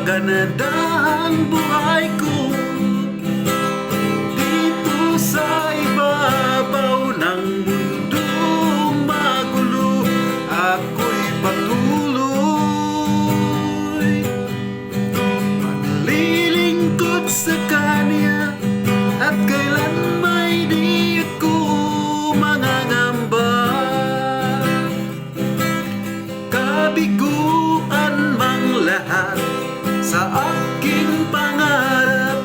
Ganadang buhay ko dito sa ibabaw ng mundong magulo. Ako'y patuloy maglilingkod sa Kanya, at kailan may di ako mangangamba. Kabiguan mang lahat sa aking pangarap,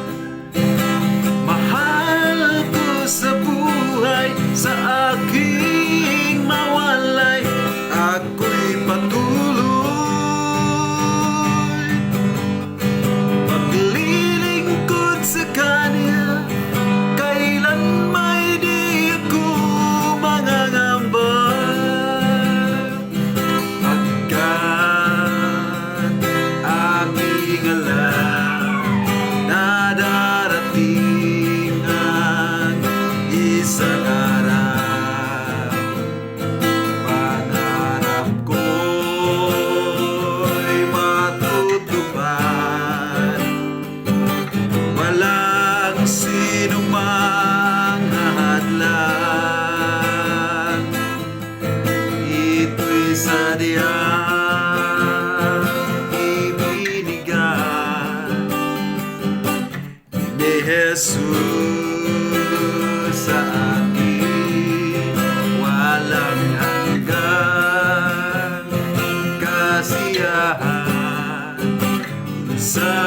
mahal ko sa buhay, sa aking mawalay. Ako'y patuloy maglilingkod sa Kanya, kailan may di ako mangangamba. Na darating ang isang araw, pangarap ko'y matutupad. Walang sinumang hadlang, ito'y sadyang Jesus sa akin, walang hanggang kasiyahan sa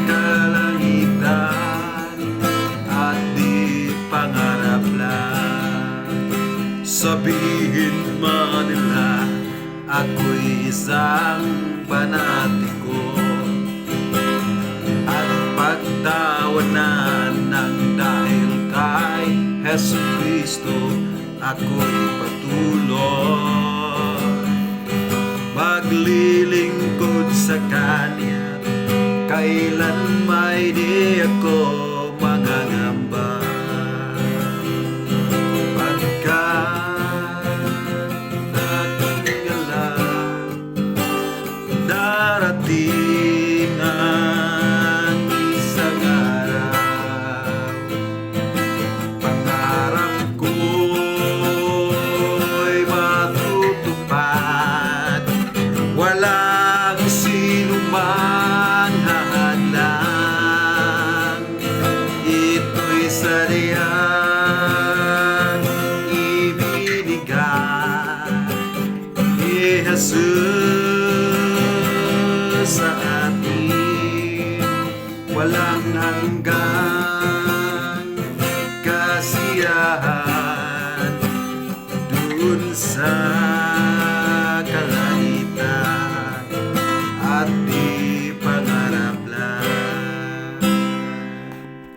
kalangitan, at di pangarap lang. Sabihin man nila ako'y isang panatiko, pagtawanan ng dahil kay Hesus Kristo. Ako'y patuloy maglilingkod sa Kanya, kailan may di ako mangangamba. Pagkat nagtingalang darating ang isang araw, pangarap ko'y matutupad. Walang sinumang hahadlang, ito'y sadyang ibinigay ni Jesus sa atin. Walang hanggang kasiyahan dun sa